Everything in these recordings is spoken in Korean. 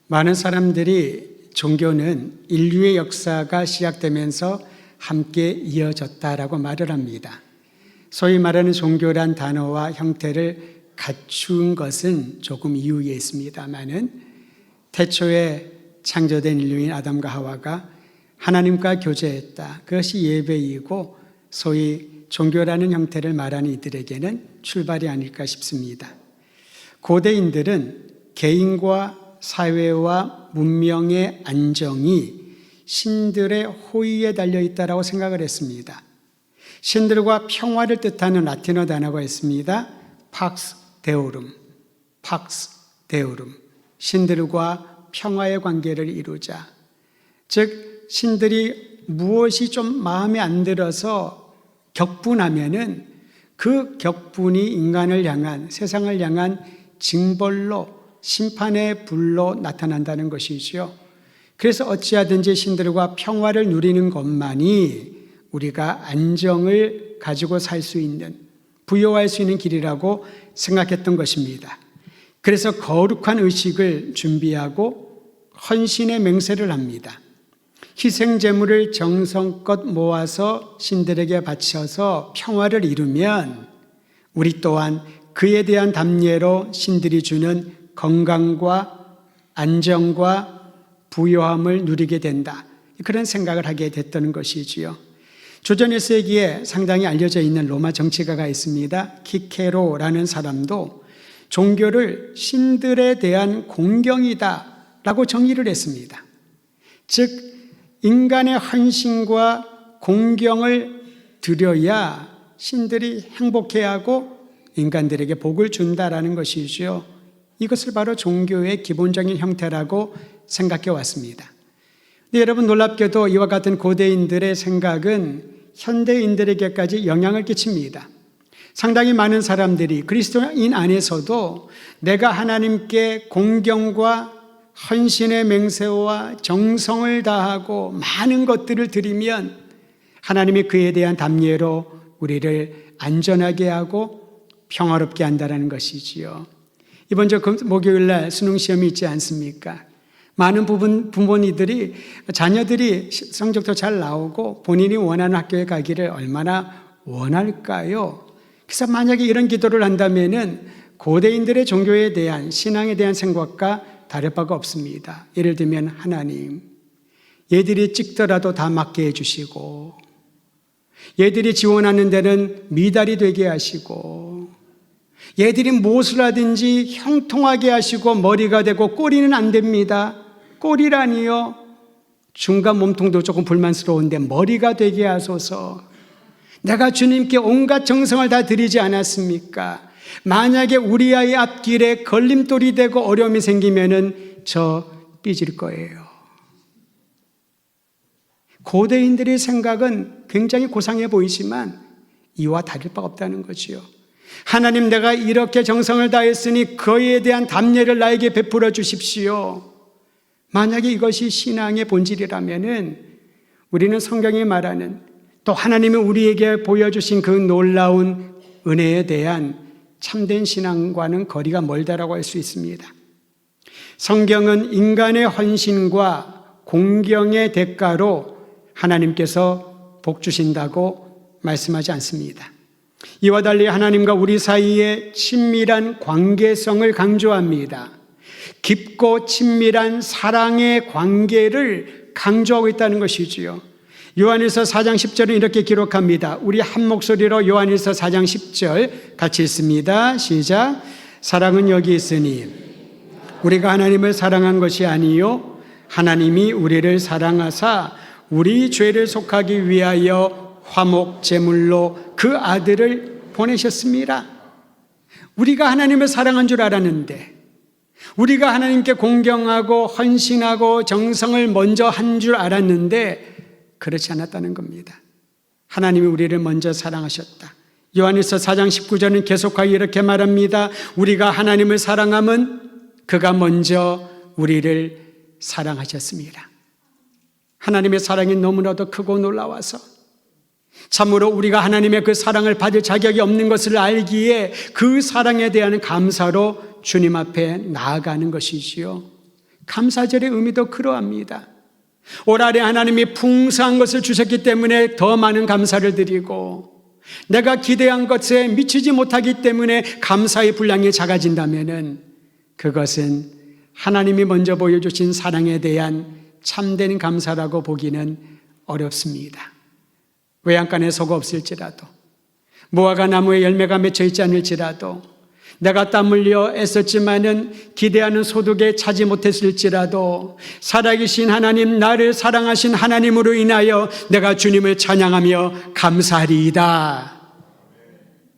많은 사람들이 종교는 인류의 역사가 시작되면서 함께 이어졌다라고 말을 합니다. 소위 말하는 종교란 단어와 형태를 갖춘 것은 조금 이유에 있습니다만은 태초에 창조된 인류인 아담과 하와가 하나님과 교제했다. 그것이 예배이고 소위 종교라는 형태를 말하는 이들에게는 출발이 아닐까 싶습니다. 고대인들은 개인과 사회와 문명의 안정이 신들의 호의에 달려있다고 생각을 했습니다. 신들과 평화를 뜻하는 라틴어 단어가 있습니다. 팍스 데오룸, 팍스 데오룸. 신들과 평화의 관계를 이루자. 즉 신들이 무엇이 좀 마음에 안 들어서 격분하면은 그 격분이 인간을 향한, 세상을 향한 징벌로, 심판의 불로 나타난다는 것이죠. 그래서 어찌하든지 신들과 평화를 누리는 것만이 우리가 안정을 가지고 살 수 있는, 부여할 수 있는 길이라고 생각했던 것입니다. 그래서 거룩한 의식을 준비하고 헌신의 맹세를 합니다. 희생 제물을 정성껏 모아서 신들에게 바쳐서 평화를 이루면 우리 또한 그에 대한 답례로 신들이 주는 건강과 안정과 부요함을 누리게 된다. 그런 생각을 하게 됐던 것이지요. 조선 1세기에 상당히 알려져 있는 로마 정치가가 있습니다. 키케로라는 사람도 종교를 신들에 대한 공경이다 라고 정의를 했습니다. 즉 인간의 헌신과 공경을 드려야 신들이 행복해하고 인간들에게 복을 준다라는 것이죠. 이것을 바로 종교의 기본적인 형태라고 생각해 왔습니다. 근데 여러분 놀랍게도 이와 같은 고대인들의 생각은 현대인들에게까지 영향을 끼칩니다. 상당히 많은 사람들이 그리스도인 안에서도 내가 하나님께 공경과 헌신의 맹세와 정성을 다하고 많은 것들을 드리면 하나님이 그에 대한 답례로 우리를 안전하게 하고 평화롭게 한다는 것이지요. 이번 주 목요일 날 수능 시험이 있지 않습니까? 많은 부모님들이 자녀들이 성적도 잘 나오고 본인이 원하는 학교에 가기를 얼마나 원할까요? 그래서 만약에 이런 기도를 한다면은 고대인들의 종교에 대한, 신앙에 대한 생각과 다를 바가 없습니다. 예를 들면 하나님, 얘들이 찍더라도 다 맞게 해주시고 얘들이 지원하는 데는 미달이 되게 하시고 얘들이 무엇을 하든지 형통하게 하시고 머리가 되고 꼬리는 안 됩니다. 꼬리라니요. 중간 몸통도 조금 불만스러운데 머리가 되게 하소서. 내가 주님께 온갖 정성을 다 드리지 않았습니까? 만약에 우리 아이 앞길에 걸림돌이 되고 어려움이 생기면은 저 삐질 거예요. 고대인들의 생각은 굉장히 고상해 보이지만 이와 다를 바 없다는 거지요. 하나님, 내가 이렇게 정성을 다했으니 그에 대한 답례를 나에게 베풀어 주십시오. 만약에 이것이 신앙의 본질이라면은 우리는 성경이 말하는, 또 하나님이 우리에게 보여주신 그 놀라운 은혜에 대한 참된 신앙과는 거리가 멀다라고 할 수 있습니다. 성경은 인간의 헌신과 공경의 대가로 하나님께서 복 주신다고 말씀하지 않습니다. 이와 달리 하나님과 우리 사이의 친밀한 관계성을 강조합니다. 깊고 친밀한 사랑의 관계를 강조하고 있다는 것이지요. 요한일서 4장 10절은 이렇게 기록합니다. 우리 한 목소리로 요한일서 4장 10절 같이 읽습니다. 시작. 사랑은 여기 있으니 우리가 하나님을 사랑한 것이 아니요 하나님이 우리를 사랑하사 우리 죄를 속하기 위하여 화목 제물로 그 아들을 보내셨습니다. 우리가 하나님을 사랑한 줄 알았는데, 우리가 하나님께 공경하고 헌신하고 정성을 먼저 한 줄 알았는데 그렇지 않았다는 겁니다. 하나님이 우리를 먼저 사랑하셨다. 요한일서 4장 19절은 계속하여 이렇게 말합니다. 우리가 하나님을 사랑하면 그가 먼저 우리를 사랑하셨습니다. 하나님의 사랑이 너무나도 크고 놀라워서 참으로 우리가 하나님의 그 사랑을 받을 자격이 없는 것을 알기에 그 사랑에 대한 감사로 주님 앞에 나아가는 것이지요. 감사절의 의미도 그러합니다. 올 한해 하나님이 풍성한 것을 주셨기 때문에 더 많은 감사를 드리고, 내가 기대한 것에 미치지 못하기 때문에 감사의 분량이 작아진다면 그것은 하나님이 먼저 보여주신 사랑에 대한 참된 감사라고 보기는 어렵습니다. 외양간에 소가 없을지라도, 무화과 나무에 열매가 맺혀 있지 않을지라도, 내가 땀 흘려 애썼지만은 기대하는 소득에 차지 못했을지라도 살아계신 하나님, 나를 사랑하신 하나님으로 인하여 내가 주님을 찬양하며 감사하리이다.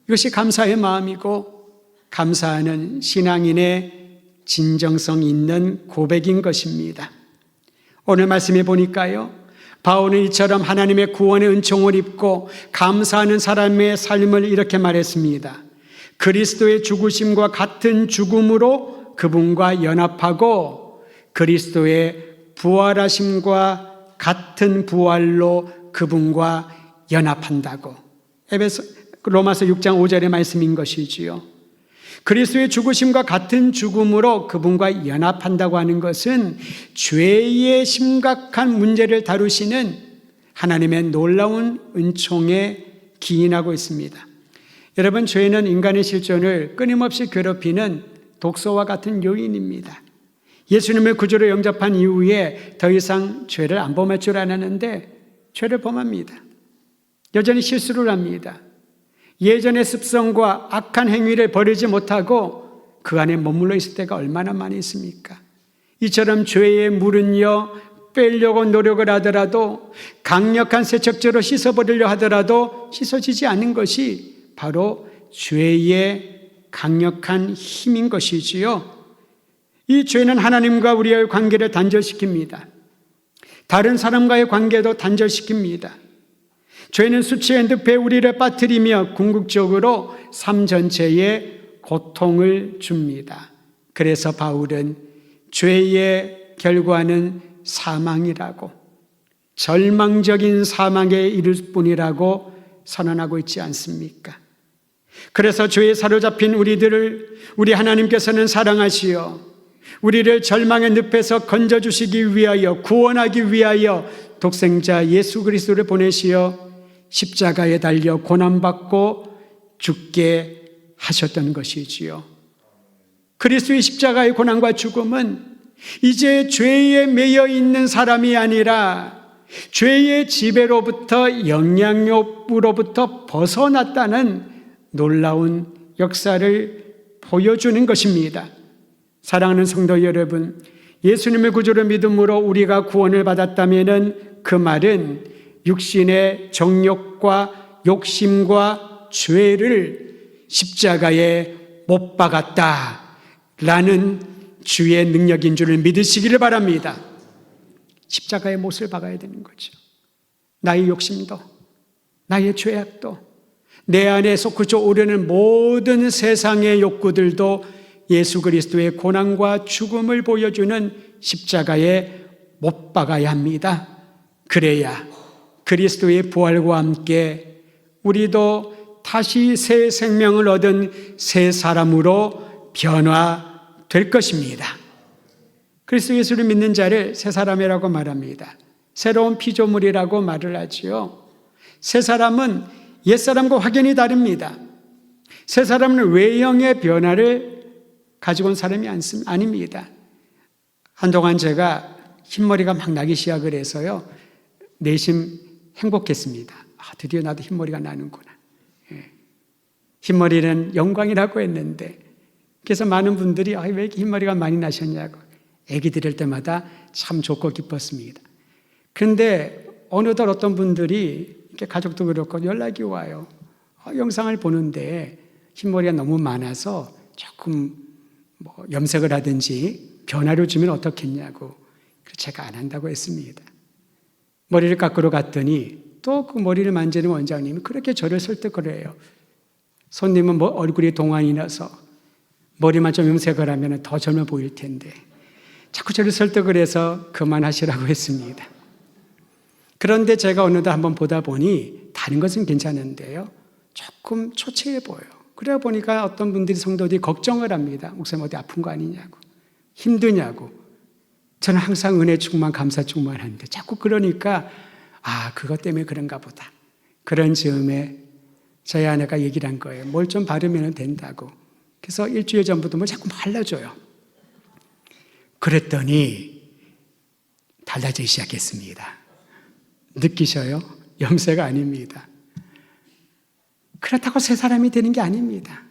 이것이 감사의 마음이고 감사하는 신앙인의 진정성 있는 고백인 것입니다. 오늘 말씀해 보니까요, 바울은 이처럼 하나님의 구원의 은총을 입고 감사하는 사람의 삶을 이렇게 말했습니다. 그리스도의 죽으심과 같은 죽음으로 그분과 연합하고 그리스도의 부활하심과 같은 부활로 그분과 연합한다고. 로마서 6장 5절의 말씀인 것이지요. 그리스도의 죽으심과 같은 죽음으로 그분과 연합한다고 하는 것은 죄의 심각한 문제를 다루시는 하나님의 놀라운 은총에 기인하고 있습니다. 여러분, 죄는 인간의 실존을 끊임없이 괴롭히는 독소와 같은 요인입니다. 예수님을 구주로 영접한 이후에 더 이상 죄를 안 범할 줄 알았는데 죄를 범합니다. 여전히 실수를 합니다. 예전의 습성과 악한 행위를 버리지 못하고 그 안에 머물러 있을 때가 얼마나 많이 있습니까? 이처럼 죄의 물은요, 빼려고 노력을 하더라도, 강력한 세척제로 씻어버리려 하더라도 씻어지지 않는 것이 바로 죄의 강력한 힘인 것이지요. 이 죄는 하나님과 우리의 관계를 단절시킵니다. 다른 사람과의 관계도 단절시킵니다. 죄는 수치의 늪에 우리를 빠뜨리며 궁극적으로 삶 전체에 고통을 줍니다. 그래서 바울은 죄의 결과는 사망이라고, 절망적인 사망에 이를 뿐이라고 선언하고 있지 않습니까? 그래서 죄에 사로잡힌 우리 하나님께서는 사랑하시어 우리를 절망의 늪에서 건져주시기 위하여, 구원하기 위하여 독생자 예수 그리스도를 보내시어 십자가에 달려 고난받고 죽게 하셨던 것이지요. 그리스도의 십자가의 고난과 죽음은 이제 죄에 매여 있는 사람이 아니라 죄의 지배로부터, 영향력으로부터 벗어났다는 놀라운 역사를 보여주는 것입니다. 사랑하는 성도 여러분, 예수님의 구주를 믿음으로 우리가 구원을 받았다면 그 말은 육신의 정욕과 욕심과 죄를 십자가에 못 박았다라는 주의 능력인 줄을 믿으시기를 바랍니다. 십자가의 못을 박아야 되는 거죠. 나의 욕심도, 나의 죄악도, 내 안에 솟구쳐 오르는 모든 세상의 욕구들도 예수 그리스도의 고난과 죽음을 보여주는 십자가에 못 박아야 합니다. 그래야 그리스도의 부활과 함께 우리도 다시 새 생명을 얻은 새 사람으로 변화될 것입니다. 그리스도 예수를 믿는 자를 새 사람이라고 말합니다. 새로운 피조물이라고 말을 하지요. 새 사람은 옛 사람과 확연히 다릅니다. 새 사람은 외형의 변화를 가지고 온 사람이 아닙니다. 한동안 제가 흰머리가 막 나기 시작을 해서요, 내심 행복했습니다. 드디어 나도 흰머리가 나는구나. 흰머리는 영광이라고 했는데, 그래서 많은 분들이 왜 이렇게 흰머리가 많이 나셨냐고, 애기 들을 때마다 참 좋고 기뻤습니다. 그런데 어느덧 어떤 분들이 이렇게 가족도 그렇고 연락이 와요. 영상을 보는데 흰머리가 너무 많아서 조금 염색을 하든지 변화를 주면 어떻겠냐고. 그래서 제가 안 한다고 했습니다. 머리를 깎으러 갔더니 또 그 머리를 만지는 원장님이 그렇게 저를 설득을 해요. 손님은 얼굴이 동안이 나서 머리만 좀 염색을 하면 더 젊어 보일 텐데, 자꾸 저를 설득을 해서 그만하시라고 했습니다. 그런데 제가 어느덧 한번 보다 보니 다른 것은 괜찮은데요, 조금 초췌해 보여요. 그래 보니까 어떤 분들이, 성도들이 걱정을 합니다. 목사님 어디 아픈 거 아니냐고, 힘드냐고. 저는 항상 은혜 충만, 감사 충만하는데 자꾸 그러니까 그것 때문에 그런가 보다. 그런 즈음에 저희 아내가 얘기를 한 거예요. 뭘 좀 바르면 된다고. 그래서 일주일 전부터 뭘 자꾸 발라줘요. 그랬더니 달라지기 시작했습니다. 느끼셔요? 염세가 아닙니다. 그렇다고 새 사람이 되는 게 아닙니다.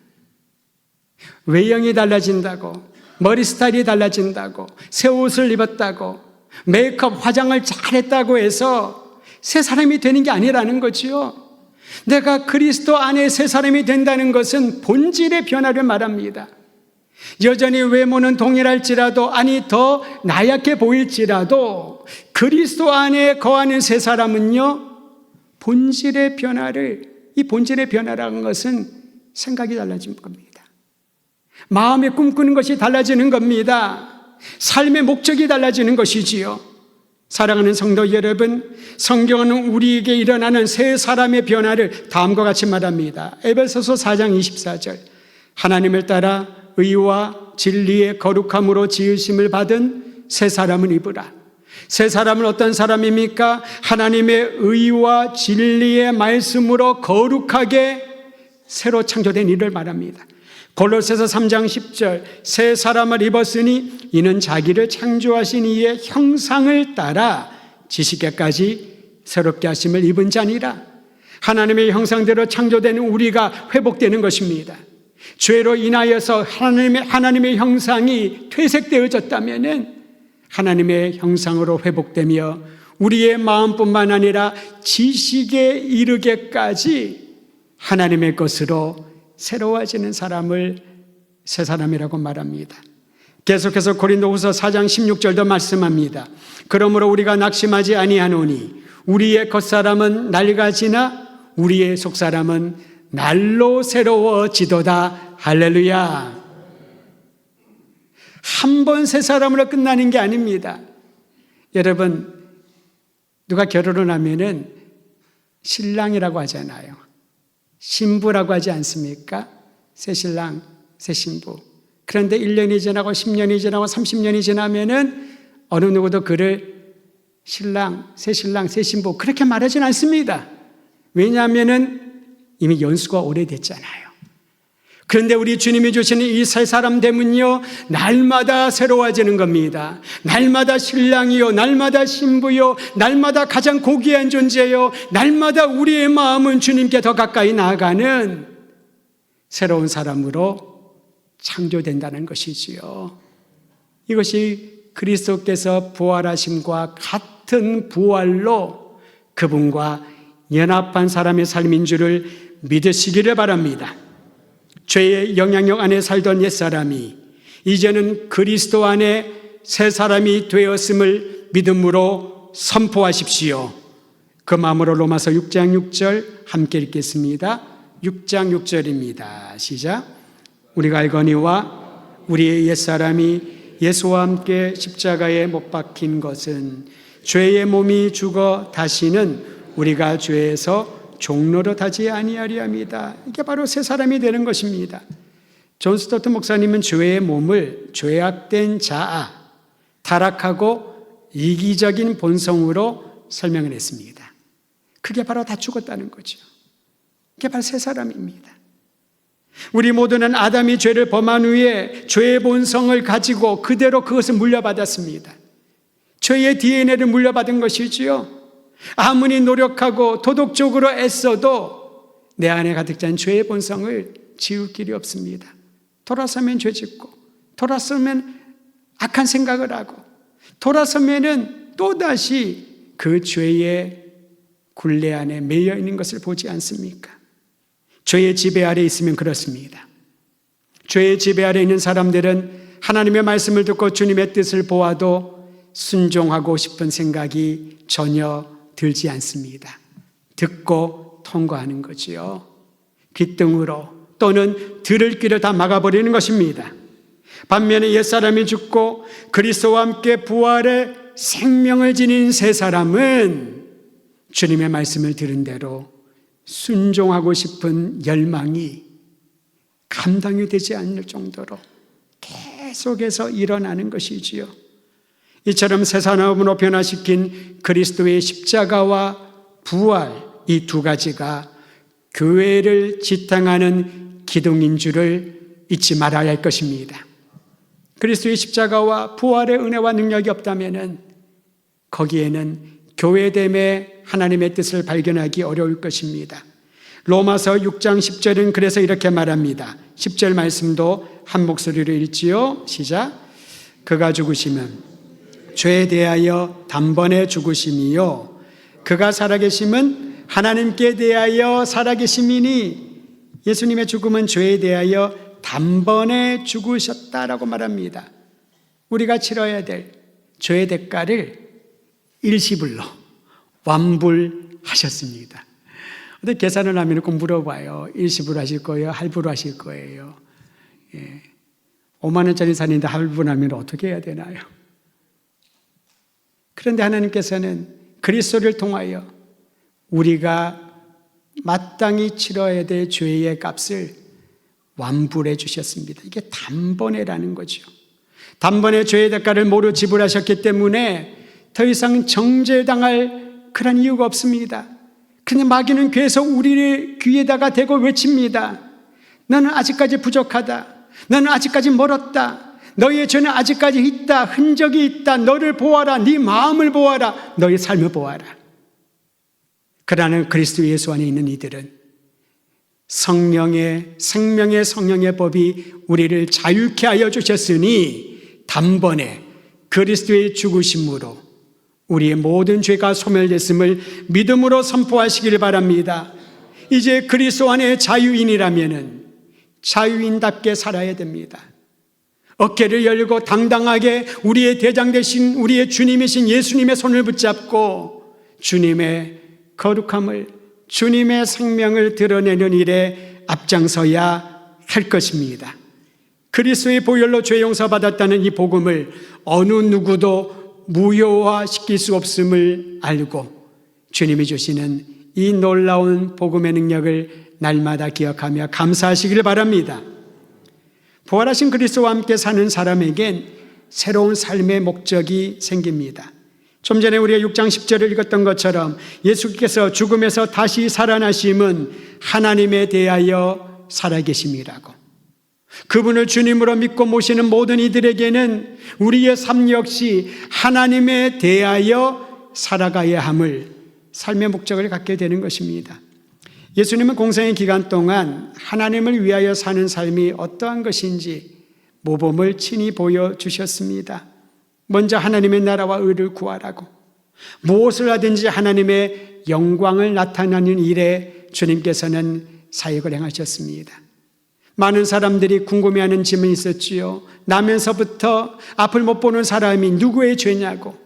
외형이 달라진다고, 머리 스타일이 달라진다고, 새 옷을 입었다고, 메이크업, 화장을 잘했다고 해서 새 사람이 되는 게 아니라는 거지요. 내가 그리스도 안에 새 사람이 된다는 것은 본질의 변화를 말합니다. 여전히 외모는 동일할지라도, 더 나약해 보일지라도 그리스도 안에 거하는 새 사람은요, 본질의 변화를, 이 본질의 변화라는 것은 생각이 달라진 겁니다. 마음에 꿈꾸는 것이 달라지는 겁니다. 삶의 목적이 달라지는 것이지요. 사랑하는 성도 여러분, 성경은 우리에게 일어나는 새 사람의 변화를 다음과 같이 말합니다. 에베소서 4장 24절, 하나님을 따라 의와 진리의 거룩함으로 지으심을 받은 새 사람을 입으라. 새 사람은 어떤 사람입니까? 하나님의 의와 진리의 말씀으로 거룩하게 새로 창조된 이를 말합니다. 골로새서 3장 10절, 새 사람을 입었으니 이는 자기를 창조하신 이의 형상을 따라 지식에까지 새롭게 하심을 입은 자니라. 하나님의 형상대로 창조된 우리가 회복되는 것입니다. 죄로 인하여서 하나님의 형상이 퇴색되어졌다면 하나님의 형상으로 회복되며 우리의 마음뿐만 아니라 지식에 이르게까지 하나님의 것으로 새로워지는 사람을 새 사람이라고 말합니다. 계속해서 고린도후서 4장 16절도 말씀합니다. 그러므로 우리가 낙심하지 아니하노니 우리의 겉사람은 낡아지나 우리의 속사람은 날로 새로워지도다. 할렐루야. 한 번 새 사람으로 끝나는 게 아닙니다. 여러분, 누가 결혼을 하면은 신랑이라고 하잖아요. 신부라고 하지 않습니까? 새 신랑, 새 신부. 그런데 1년이 지나고 10년이 지나고 30년이 지나면은 어느 누구도 그를 신랑, 새 신부 그렇게 말하진 않습니다. 왜냐하면은 이미 연수가 오래됐잖아요. 그런데 우리 주님이 주시는 이 새 사람 되면요, 날마다 새로워지는 겁니다. 날마다 신랑이요, 날마다 신부요, 날마다 가장 고귀한 존재요, 날마다 우리의 마음은 주님께 더 가까이 나아가는 새로운 사람으로 창조된다는 것이지요. 이것이 그리스도께서 부활하심과 같은 부활로 그분과 연합한 사람의 삶인 줄을 믿으시기를 바랍니다. 죄의 영향력 안에 살던 옛사람이 이제는 그리스도 안에 새 사람이 되었음을 믿음으로 선포하십시오. 그 마음으로 로마서 6장 6절 함께 읽겠습니다. 6장 6절입니다. 시작. 우리가 알거니와 우리의 옛사람이 예수와 함께 십자가에 못 박힌 것은 죄의 몸이 죽어 다시는 우리가 죄에서 종노릇하지 아니하리 함이다. 이게 바로 새 사람이 되는 것입니다. 존 스토트 목사님은 죄의 몸을 죄악된 자아, 타락하고 이기적인 본성으로 설명을 했습니다. 그게 바로 다 죽었다는 거죠. 그게 바로 새 사람입니다. 우리 모두는 아담이 죄를 범한 후에 죄의 본성을 가지고 그대로 그것을 물려받았습니다. 죄의 DNA를 물려받은 것이지요. 아무리 노력하고 도덕적으로 애써도 내 안에 가득 찬 죄의 본성을 지울 길이 없습니다. 돌아서면 죄 짓고, 돌아서면 악한 생각을 하고, 돌아서면은 또다시 그 죄의 굴레 안에 매여 있는 것을 보지 않습니까? 죄의 지배 아래 있으면 그렇습니다. 죄의 지배 아래 있는 사람들은 하나님의 말씀을 듣고 주님의 뜻을 보아도 순종하고 싶은 생각이 전혀 들지 않습니다. 듣고 통과하는 거지요. 귓등으로 또는 들을 길을 다 막아버리는 것입니다. 반면에 옛사람이 죽고 그리스도와 함께 부활의 생명을 지닌 새 사람은 주님의 말씀을 들은 대로 순종하고 싶은 열망이 감당이 되지 않을 정도로 계속해서 일어나는 것이지요. 이처럼 새 사람으로 변화시킨 그리스도의 십자가와 부활, 이 두 가지가 교회를 지탱하는 기둥인 줄을 잊지 말아야 할 것입니다. 그리스도의 십자가와 부활의 은혜와 능력이 없다면 거기에는 교회됨의 하나님의 뜻을 발견하기 어려울 것입니다. 로마서 6장 10절은 그래서 이렇게 말합니다. 10절 말씀도 한 목소리로 읽지요. 시작. 그가 죽으시면 죄에 대하여 단번에 죽으심이요 그가 살아계심은 하나님께 대하여 살아계심이니 예수님의 죽음은 죄에 대하여 단번에 죽으셨다라고 말합니다. 우리가 치러야 될 죄의 대가를 일시불로 완불하셨습니다. 어떻게 계산을 하면 꼭 물어봐요. 일시불 하실 거예요? 할부로 하실 거예요? 5만 원짜리 산인데 할부하면 어떻게 해야 되나요? 그런데 하나님께서는 그리스도를 통하여 우리가 마땅히 치러야 될 죄의 값을 완불해 주셨습니다. 이게 단번에라는 거죠. 단번에 죄의 대가를 모두 지불하셨기 때문에 더 이상 정죄당할 그런 이유가 없습니다. 그냥 마귀는 계속 우리의 귀에다가 대고 외칩니다. 너는 아직까지 부족하다. 너는 아직까지 멀었다. 너의 죄는 아직까지 있다. 흔적이 있다. 너를 보아라. 네 마음을 보아라. 너의 삶을 보아라. 그러나 그리스도 예수 안에 있는 이들은 성령의 생명의 성령의 법이 우리를 자유케 하여 주셨으니 단번에 그리스도의 죽으심으로 우리의 모든 죄가 소멸됐음을 믿음으로 선포하시길 바랍니다. 이제 그리스도 안에 자유인이라면 자유인답게 살아야 됩니다. 어깨를 열고 당당하게 우리의 대장 되신 우리의 주님이신 예수님의 손을 붙잡고 주님의 거룩함을, 주님의 생명을 드러내는 일에 앞장서야 할 것입니다. 그리스도의 보혈로 죄 용서받았다는 이 복음을 어느 누구도 무효화시킬 수 없음을 알고 주님이 주시는 이 놀라운 복음의 능력을 날마다 기억하며 감사하시길 바랍니다. 부활하신 그리스도와 함께 사는 사람에겐 새로운 삶의 목적이 생깁니다. 좀 전에 우리가 6장 10절을 읽었던 것처럼 예수께서 죽음에서 다시 살아나심은 하나님에 대하여 살아계심이라고, 그분을 주님으로 믿고 모시는 모든 이들에게는 우리의 삶 역시 하나님에 대하여 살아가야 함을, 삶의 목적을 갖게 되는 것입니다. 예수님은 공생의 기간 동안 하나님을 위하여 사는 삶이 어떠한 것인지 모범을 친히 보여주셨습니다. 먼저 하나님의 나라와 의를 구하라고, 무엇을 하든지 하나님의 영광을 나타내는 일에 주님께서는 사역을 행하셨습니다. 많은 사람들이 궁금해하는 질문이 있었지요. 나면서부터 앞을 못 보는 사람이 누구의 죄냐고,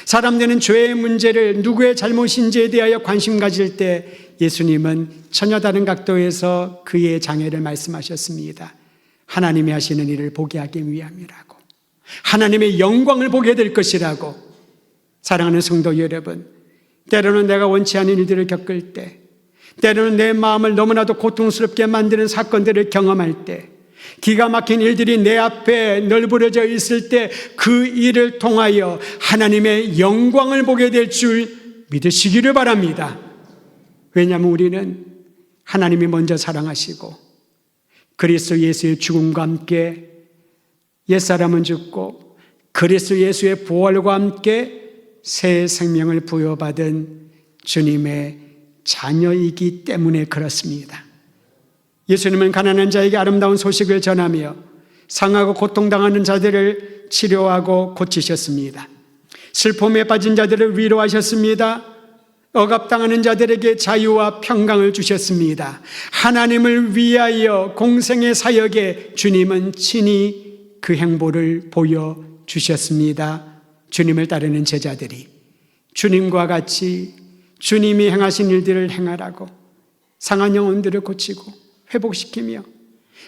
사람들은 죄의 문제를 누구의 잘못인지에 대하여 관심 가질 때 예수님은 전혀 다른 각도에서 그의 장애를 말씀하셨습니다. 하나님이 하시는 일을 보게 하기 위함이라고, 하나님의 영광을 보게 될 것이라고. 사랑하는 성도 여러분, 때로는 내가 원치 않은 일들을 겪을 때, 때로는 내 마음을 너무나도 고통스럽게 만드는 사건들을 경험할 때, 기가 막힌 일들이 내 앞에 널브러져 있을 때 그 일을 통하여 하나님의 영광을 보게 될 줄 믿으시기를 바랍니다. 왜냐하면 우리는 하나님이 먼저 사랑하시고 그리스도 예수의 죽음과 함께 옛사람은 죽고 그리스도 예수의 부활과 함께 새 생명을 부여받은 주님의 자녀이기 때문에 그렇습니다. 예수님은 가난한 자에게 아름다운 소식을 전하며 상하고 고통당하는 자들을 치료하고 고치셨습니다. 슬픔에 빠진 자들을 위로하셨습니다. 억압당하는 자들에게 자유와 평강을 주셨습니다. 하나님을 위하여 공생의 사역에 주님은 친히 그 행보를 보여주셨습니다. 주님을 따르는 제자들이 주님과 같이 주님이 행하신 일들을 행하라고 상한 영혼들을 고치고 회복시키며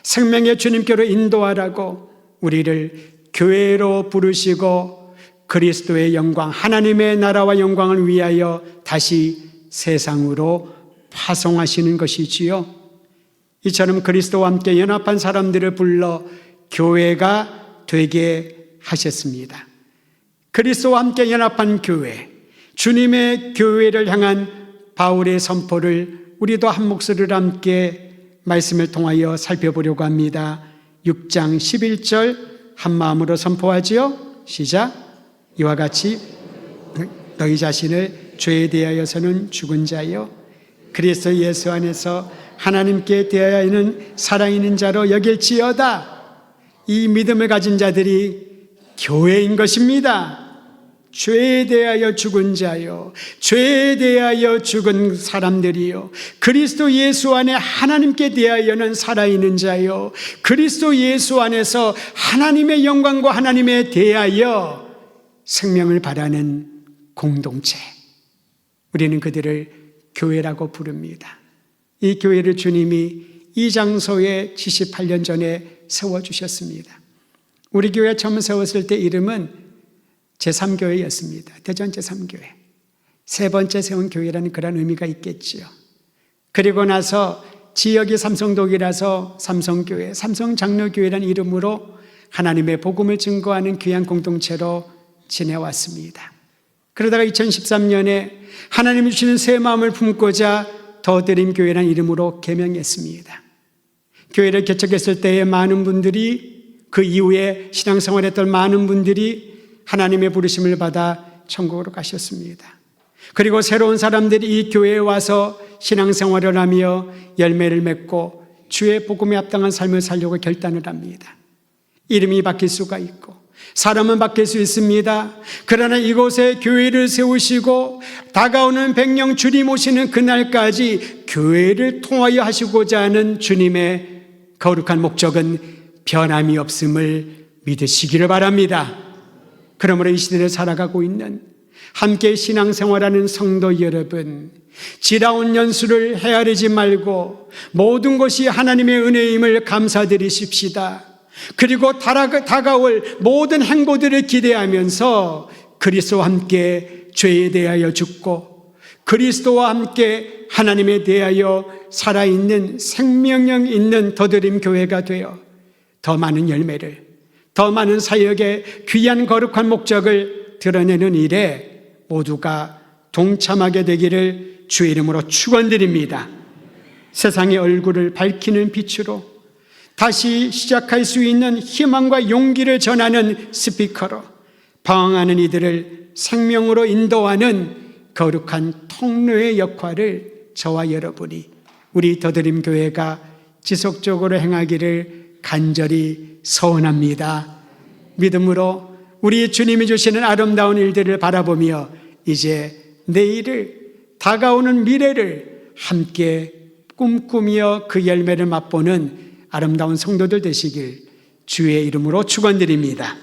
생명의 주님께로 인도하라고 우리를 교회로 부르시고 그리스도의 영광, 하나님의 나라와 영광을 위하여 다시 세상으로 파송하시는 것이지요. 이처럼 그리스도와 함께 연합한 사람들을 불러 교회가 되게 하셨습니다. 그리스도와 함께 연합한 교회, 주님의 교회를 향한 바울의 선포를 우리도 한 목소리로 함께 말씀을 통하여 살펴보려고 합니다. 6장 11절 한 마음으로 선포하지요. 시작. 이와 같이 너희 자신을 죄에 대하여서는 죽은 자요 그리스도 예수 안에서 하나님께 대하여는 살아있는 자로 여길지어다. 이 믿음을 가진 자들이 교회인 것입니다. 죄에 대하여 죽은 자요, 죄에 대하여 죽은 사람들이요, 그리스도 예수 안에 하나님께 대하여는 살아있는 자요, 그리스도 예수 안에서 하나님의 영광과 하나님에 대하여 생명을 바라는 공동체, 우리는 그들을 교회라고 부릅니다. 이 교회를 주님이 이 장소에 78년 전에 세워주셨습니다. 우리 교회 처음 세웠을 때 이름은 제3교회였습니다. 대전 제3교회. 세 번째 세운 교회라는 그런 의미가 있겠지요. 그리고 나서 지역이 삼성동이라서 삼성교회, 삼성장로교회라는 이름으로 하나님의 복음을 증거하는 귀한 공동체로 지내왔습니다. 그러다가 2013년에 하나님이 주시는 새 마음을 품고자 더드림교회라는 이름으로 개명했습니다. 교회를 개척했을 때에 많은 분들이, 그 이후에 신앙생활했던 많은 분들이 하나님의 부르심을 받아 천국으로 가셨습니다. 그리고 새로운 사람들이 이 교회에 와서 신앙생활을 하며 열매를 맺고 주의 복음에 합당한 삶을 살려고 결단을 합니다. 이름이 바뀔 수가 있고 사람은 바뀔 수 있습니다. 그러나 이곳에 교회를 세우시고 다가오는 100년 주님 오시는 그날까지 교회를 통하여 하시고자 하는 주님의 거룩한 목적은 변함이 없음을 믿으시기를 바랍니다. 그러므로 이 시대를 살아가고 있는 함께 신앙생활하는 성도 여러분, 지나온 연수를 헤아리지 말고 모든 것이 하나님의 은혜임을 감사드리십시다. 그리고 다가올 모든 행보들을 기대하면서 그리스도와 함께 죄에 대하여 죽고 그리스도와 함께 하나님에 대하여 살아있는 생명력 있는 더드림 교회가 되어 더 많은 열매를, 더 많은 사역의 귀한 거룩한 목적을 드러내는 일에 모두가 동참하게 되기를 주의 이름으로 축원드립니다. 세상의 얼굴을 밝히는 빛으로 다시 시작할 수 있는 희망과 용기를 전하는 스피커로 방황하는 이들을 생명으로 인도하는 거룩한 통로의 역할을 저와 여러분이, 우리 더드림 교회가 지속적으로 행하기를 간절히 소원합니다. 믿음으로 우리 주님이 주시는 아름다운 일들을 바라보며 이제 내일을, 다가오는 미래를 함께 꿈꾸며 그 열매를 맛보는 아름다운 성도들 되시길 주의 이름으로 축원드립니다.